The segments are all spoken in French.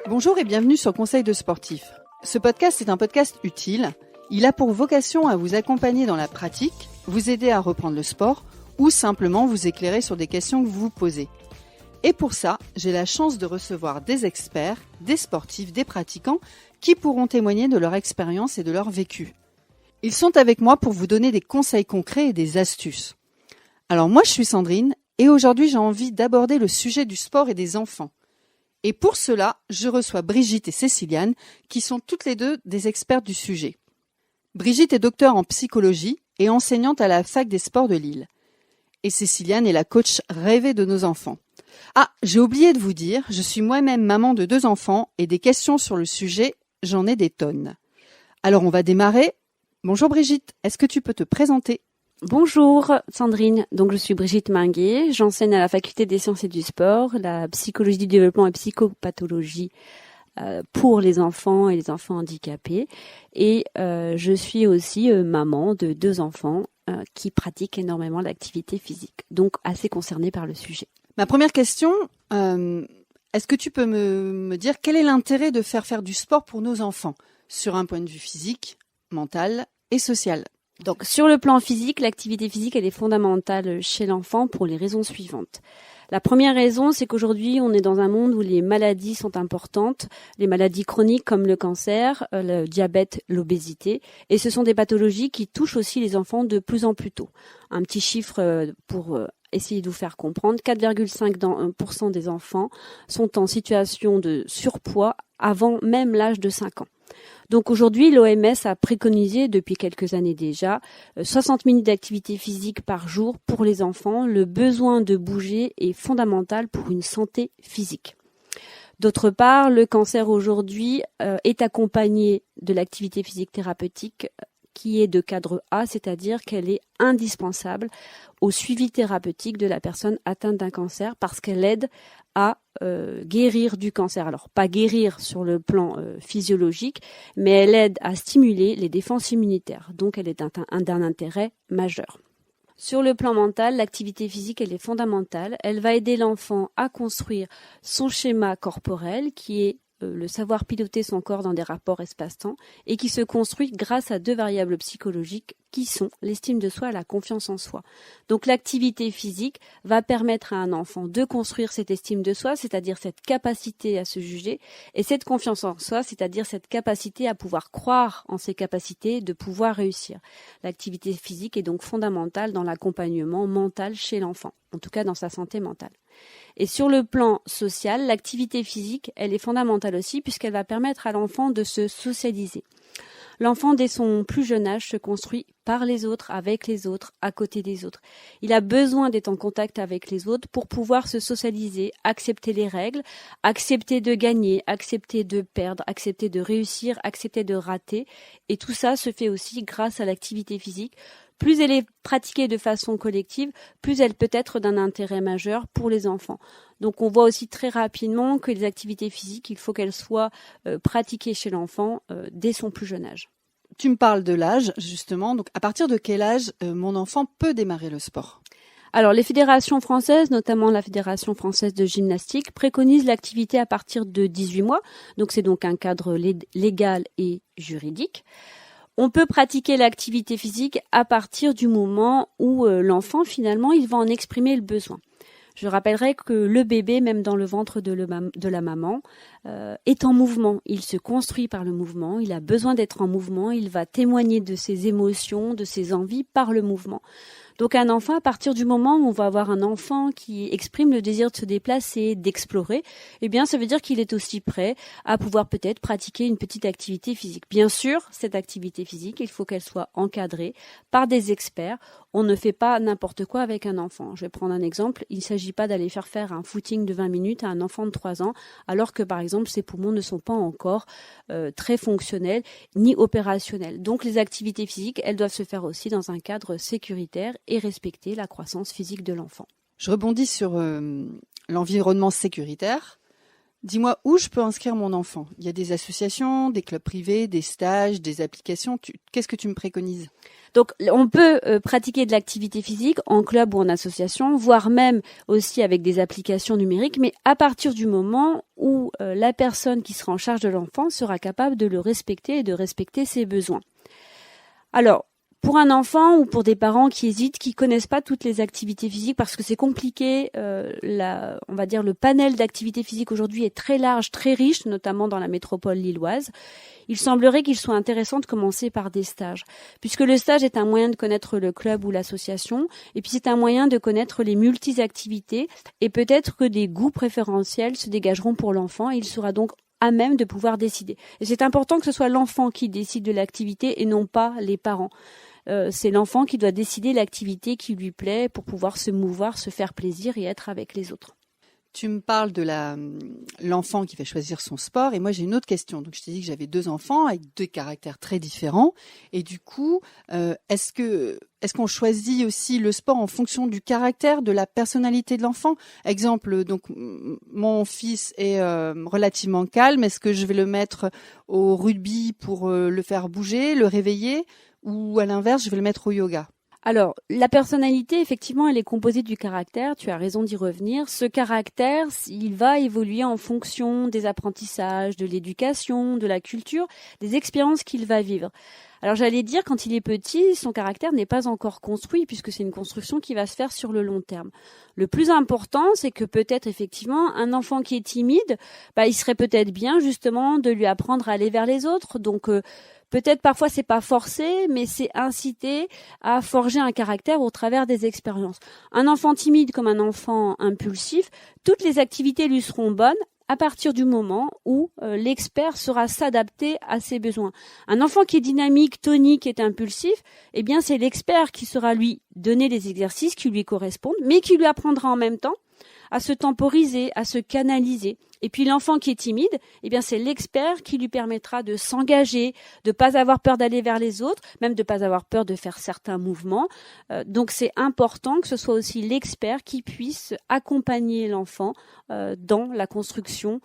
Bonjour et bienvenue sur Conseil de sportif. Ce podcast est un podcast utile. Il a pour vocation à vous accompagner dans la pratique, vous aider à reprendre le sport ou simplement vous éclairer sur des questions que vous vous posez. Et pour ça, j'ai la chance de recevoir des experts, des sportifs, des pratiquants qui pourront témoigner de leur expérience et de leur vécu. Ils sont avec moi pour vous donner des conseils concrets et des astuces. Alors moi, je suis Sandrine et aujourd'hui, j'ai envie d'aborder le sujet du sport et des enfants. Et pour cela, je reçois Brigitte et Céciliane qui sont toutes les deux des expertes du sujet. Brigitte est docteure en psychologie et enseignante à la Fac des sports de Lille. Et Céciliane est la coach rêvée de nos enfants. Ah, j'ai oublié de vous dire, je suis moi-même maman de 2 enfants et des questions sur le sujet, j'en ai des tonnes. Alors on va démarrer. Bonjour Brigitte, est-ce que tu peux te présenter ? Bonjour Sandrine, donc je suis Brigitte Minguet, j'enseigne à la faculté des sciences et du sport, la psychologie du développement et psychopathologie pour les enfants et les enfants handicapés. Et je suis aussi maman de 2 enfants qui pratiquent énormément l'activité physique, donc assez concernée par le sujet. Ma première question, est-ce que tu peux me dire quel est l'intérêt de faire du sport pour nos enfants sur un point de vue physique, mental et social ? Donc, sur le plan physique, l'activité physique, elle est fondamentale chez l'enfant pour les raisons suivantes. La première raison, c'est qu'aujourd'hui, on est dans un monde où les maladies sont importantes, les maladies chroniques comme le cancer, le diabète, l'obésité, et ce sont des pathologies qui touchent aussi les enfants de plus en plus tôt. Un petit chiffre pour essayer de vous faire comprendre, 4,5% des enfants sont en situation de surpoids avant même l'âge de 5 ans. Donc aujourd'hui, l'OMS a préconisé depuis quelques années déjà 60 minutes d'activité physique par jour pour les enfants. Le besoin de bouger est fondamental pour une santé physique. D'autre part, le cancer aujourd'hui est accompagné de l'activité physique thérapeutique qui est de cadre A, c'est-à-dire qu'elle est indispensable au suivi thérapeutique de la personne atteinte d'un cancer parce qu'elle aide à guérir du cancer. Alors, pas guérir sur le plan physiologique, mais elle aide à stimuler les défenses immunitaires. Donc, elle est d'un intérêt majeur. Sur le plan mental, l'activité physique, elle est fondamentale. Elle va aider l'enfant à construire son schéma corporel qui est le savoir piloter son corps dans des rapports espace-temps et qui se construit grâce à 2 variables psychologiques qui sont l'estime de soi et la confiance en soi. Donc l'activité physique va permettre à un enfant de construire cette estime de soi, c'est-à-dire cette capacité à se juger, et cette confiance en soi, c'est-à-dire cette capacité à pouvoir croire en ses capacités, de pouvoir réussir. L'activité physique est donc fondamentale dans l'accompagnement mental chez l'enfant, en tout cas dans sa santé mentale. Et sur le plan social, l'activité physique, elle est fondamentale aussi puisqu'elle va permettre à l'enfant de se socialiser. L'enfant, dès son plus jeune âge, se construit par les autres, avec les autres, à côté des autres. Il a besoin d'être en contact avec les autres pour pouvoir se socialiser, accepter les règles, accepter de gagner, accepter de perdre, accepter de réussir, accepter de rater. Et tout ça se fait aussi grâce à l'activité physique. Plus elle est pratiquée de façon collective, plus elle peut être d'un intérêt majeur pour les enfants. Donc on voit aussi très rapidement que les activités physiques, il faut qu'elles soient pratiquées chez l'enfant dès son plus jeune âge. Tu me parles de l'âge, justement. Donc à partir de quel âge mon enfant peut démarrer le sport ? Alors les fédérations françaises, notamment la Fédération française de gymnastique, préconisent l'activité à partir de 18 mois. Donc c'est donc un cadre légal et juridique. On peut pratiquer l'activité physique à partir du moment où l'enfant, finalement, il va en exprimer le besoin. Je rappellerai que le bébé, même dans le ventre de la maman, est en mouvement. Il se construit par le mouvement, il a besoin d'être en mouvement, il va témoigner de ses émotions, de ses envies par le mouvement. Donc un enfant, à partir du moment où on va avoir un enfant qui exprime le désir de se déplacer, d'explorer, eh bien ça veut dire qu'il est aussi prêt à pouvoir peut-être pratiquer une petite activité physique. Bien sûr, cette activité physique, il faut qu'elle soit encadrée par des experts. On ne fait pas n'importe quoi avec un enfant. Je vais prendre un exemple. Il ne s'agit pas d'aller faire un footing de 20 minutes à un enfant de 3 ans, alors que par exemple ses poumons ne sont pas encore très fonctionnels ni opérationnels. Donc les activités physiques, elles doivent se faire aussi dans un cadre sécuritaire et respecter la croissance physique de l'enfant. Je rebondis sur l'environnement sécuritaire. Dis-moi, où je peux inscrire mon enfant? Il y a des associations, des clubs privés, des stages, des applications. Qu'est-ce que tu me préconises? Donc, on peut pratiquer de l'activité physique en club ou en association, voire même aussi avec des applications numériques, mais à partir du moment où la personne qui sera en charge de l'enfant sera capable de le respecter et de respecter ses besoins. Alors, pour un enfant ou pour des parents qui hésitent, qui connaissent pas toutes les activités physiques parce que c'est compliqué, on va dire le panel d'activités physiques aujourd'hui est très large, très riche, notamment dans la métropole lilloise. Il semblerait qu'il soit intéressant de commencer par des stages, puisque le stage est un moyen de connaître le club ou l'association, et puis c'est un moyen de connaître les multi-activités, et peut-être que des goûts préférentiels se dégageront pour l'enfant, et il sera donc à même de pouvoir décider. Et c'est important que ce soit l'enfant qui décide de l'activité et non pas les parents. C'est l'enfant qui doit décider l'activité qui lui plaît pour pouvoir se mouvoir, se faire plaisir et être avec les autres. Tu me parles de l'enfant qui va choisir son sport et moi j'ai une autre question. Donc je t'ai dit que j'avais 2 enfants avec 2 caractères très différents et du coup est-ce qu'on choisit aussi le sport en fonction du caractère, de la personnalité de l'enfant? Exemple, donc mon fils est relativement calme. Est-ce que je vais le mettre au rugby pour le faire bouger, le réveiller, ou à l'inverse je vais le mettre au yoga? Alors, la personnalité, effectivement, elle est composée du caractère, tu as raison d'y revenir. Ce caractère, il va évoluer en fonction des apprentissages, de l'éducation, de la culture, des expériences qu'il va vivre. Alors j'allais dire, quand il est petit, son caractère n'est pas encore construit puisque c'est une construction qui va se faire sur le long terme. Le plus important, c'est que peut-être effectivement, un enfant qui est timide, il serait peut-être bien justement de lui apprendre à aller vers les autres. Donc peut-être parfois c'est pas forcé, mais c'est inciter à forger un caractère au travers des expériences. Un enfant timide comme un enfant impulsif, toutes les activités lui seront bonnes à partir du moment où l'expert saura s'adapter à ses besoins. Un enfant qui est dynamique, tonique, est impulsif, eh bien c'est l'expert qui saura lui donner les exercices qui lui correspondent, mais qui lui apprendra en même temps à se temporiser, à se canaliser. Et puis l'enfant qui est timide, eh bien c'est l'expert qui lui permettra de s'engager, de pas avoir peur d'aller vers les autres, même de pas avoir peur de faire certains mouvements. Donc c'est important que ce soit aussi l'expert qui puisse accompagner l'enfant dans la construction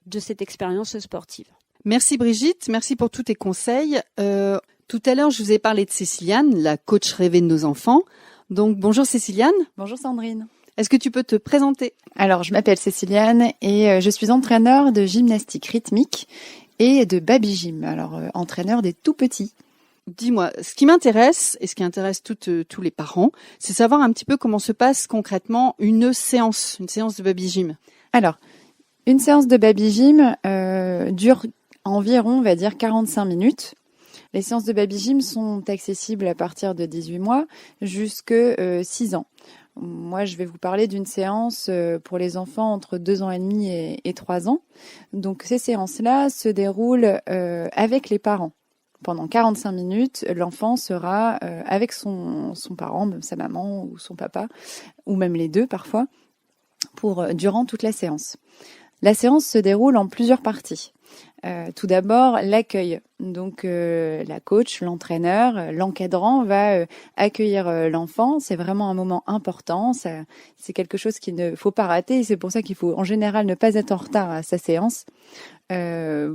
de cette expérience sportive. Merci Brigitte, merci pour tous tes conseils. Tout à l'heure, je vous ai parlé de Céciliane, la coach rêvée de nos enfants. Donc bonjour Céciliane. Bonjour Sandrine. Est-ce que tu peux te présenter? Alors, je m'appelle Céciliane et je suis entraîneur de gymnastique rythmique et de baby gym. Alors, entraîneur des tout petits. Dis-moi, ce qui m'intéresse et ce qui intéresse tous les parents, c'est savoir un petit peu comment se passe concrètement une séance de baby gym. Alors, une séance de baby gym dure environ, on va dire, 45 minutes. Les séances de baby gym sont accessibles à partir de 18 mois jusqu'à 6 ans. Moi, je vais vous parler d'une séance pour les enfants entre 2 ans et demi et 3 ans. Donc, ces séances-là se déroulent avec les parents. Pendant 45 minutes, l'enfant sera avec son parent, même sa maman ou son papa, ou même les deux parfois, durant toute la séance. La séance se déroule en plusieurs parties. Tout d'abord, l'accueil. Donc, la coach, l'entraîneur, l'encadrant va accueillir l'enfant. C'est vraiment un moment important. C'est quelque chose qu'il ne faut pas rater. C'est pour ça qu'il faut en général ne pas être en retard à sa séance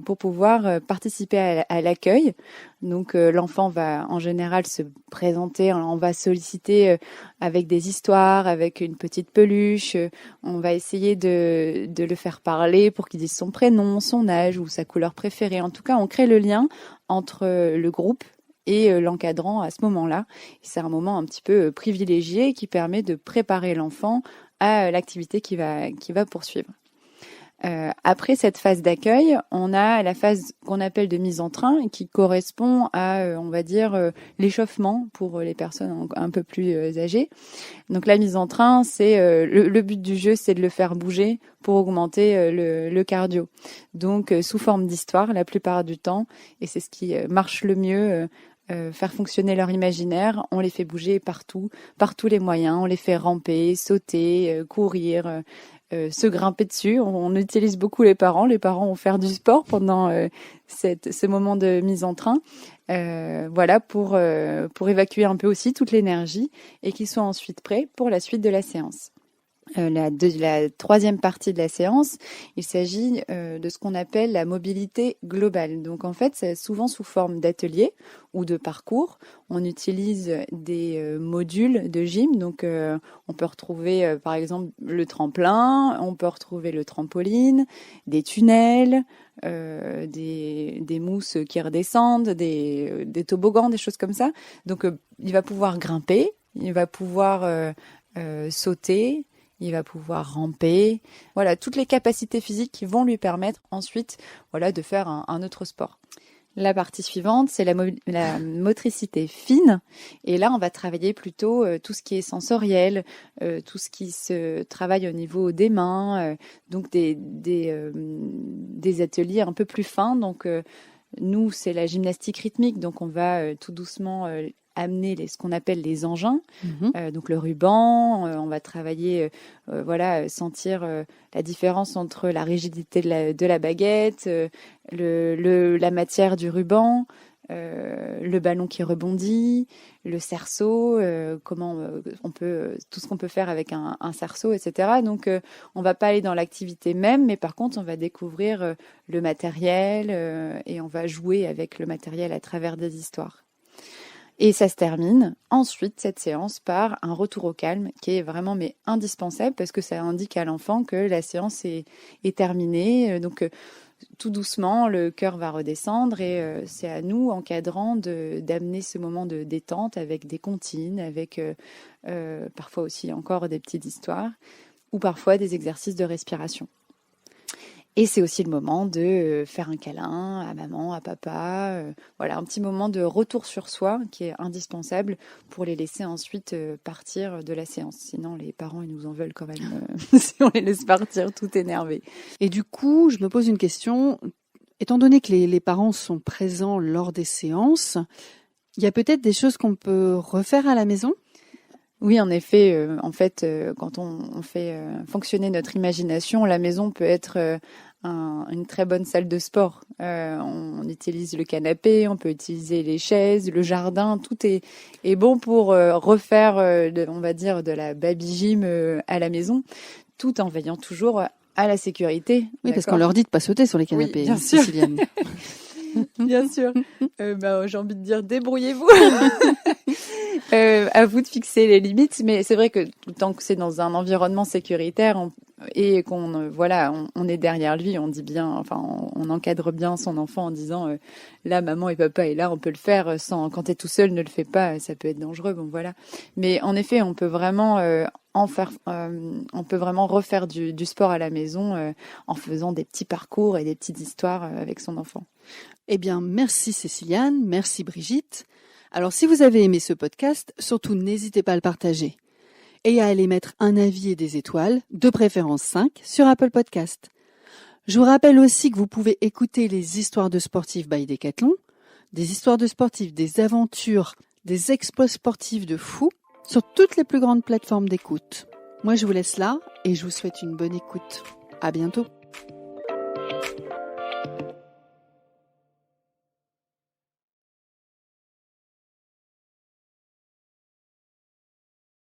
pour pouvoir participer à l'accueil. Donc, l'enfant va en général se présenter. On va solliciter avec des histoires, avec une petite peluche. On va essayer de le faire parler pour qu'il dise son prénom, son âge ou sa couleur préférée. En tout cas, on crée le lien entre le groupe et l'encadrant à ce moment-là. C'est un moment un petit peu privilégié qui permet de préparer l'enfant à l'activité qui va poursuivre. Après cette phase d'accueil, on a la phase qu'on appelle de mise en train qui correspond à, on va dire, l'échauffement pour les personnes un peu plus âgées. Donc la mise en train, c'est le but du jeu, c'est de le faire bouger pour augmenter le cardio. Donc sous forme d'histoire la plupart du temps, et c'est ce qui marche le mieux. Faire fonctionner leur imaginaire, on les fait bouger partout, par tous les moyens, on les fait ramper, sauter, courir, se grimper dessus. On utilise beaucoup les parents vont faire du sport pendant ce moment de mise en train, voilà pour évacuer un peu aussi toute l'énergie et qu'ils soient ensuite prêts pour la suite de la séance. la troisième partie de la séance, il s'agit de ce qu'on appelle la mobilité globale. Donc en fait, c'est souvent sous forme d'atelier ou de parcours. On utilise des modules de gym. Donc on peut retrouver par exemple le tremplin, on peut retrouver le trampoline, des tunnels, des mousses qui redescendent, des toboggans, des choses comme ça. Donc il va pouvoir grimper, il va pouvoir sauter, il va pouvoir ramper. Voilà, toutes les capacités physiques qui vont lui permettre ensuite de faire un autre sport. La partie suivante, c'est la motricité fine. Et là, on va travailler plutôt tout ce qui est sensoriel, tout ce qui se travaille au niveau des mains, donc des ateliers un peu plus fins. Donc, nous, c'est la gymnastique rythmique. Donc, on va tout doucement amener ce qu'on appelle les engins, donc le ruban, on va travailler, sentir la différence entre la rigidité de la baguette, la matière du ruban, le ballon qui rebondit, le cerceau, tout ce qu'on peut faire avec un cerceau, etc. Donc on va pas aller dans l'activité même, mais par contre on va découvrir le matériel et on va jouer avec le matériel à travers des histoires. Et ça se termine ensuite, cette séance, par un retour au calme qui est vraiment indispensable parce que ça indique à l'enfant que la séance est terminée. Donc tout doucement, le cœur va redescendre et c'est à nous, encadrants, d'amener ce moment de détente avec des comptines, avec parfois aussi encore des petites histoires ou parfois des exercices de respiration. Et c'est aussi le moment de faire un câlin à maman, à papa. Un petit moment de retour sur soi qui est indispensable pour les laisser ensuite partir de la séance. Sinon, les parents, ils nous en veulent quand même si on les laisse partir tout énervés. Et du coup, je me pose une question. Étant donné que les parents sont présents lors des séances, il y a peut-être des choses qu'on peut refaire à la maison ? Oui, en effet, quand on fait fonctionner notre imagination, la maison peut être une très bonne salle de sport. On utilise le canapé, on peut utiliser les chaises, le jardin, tout est bon pour refaire, on va dire, de la baby gym à la maison, tout en veillant toujours à la sécurité. Oui, parce qu'on leur dit de pas sauter sur les canapés, oui, bien sûr. Céciliane. Bien sûr. J'ai envie de dire, débrouillez-vous. À vous de fixer les limites, mais c'est vrai que tant que c'est dans un environnement sécuritaire et qu'on on est derrière lui, on dit bien, on encadre bien son enfant en disant là maman et papa est là, on peut le faire sans. Quand t'es tout seul, ne le fais pas, ça peut être dangereux. Bon voilà. Mais en effet, on peut vraiment on peut vraiment refaire du sport à la maison en faisant des petits parcours et des petites histoires avec son enfant. Eh bien, merci Céciliane, merci Brigitte. Alors, si vous avez aimé ce podcast, surtout n'hésitez pas à le partager et à aller mettre un avis et des étoiles, de préférence 5, sur Apple Podcast. Je vous rappelle aussi que vous pouvez écouter les histoires de sportifs by Decathlon, des histoires de sportifs, des aventures, des exploits sportifs de fous sur toutes les plus grandes plateformes d'écoute. Moi, je vous laisse là et je vous souhaite une bonne écoute. À bientôt.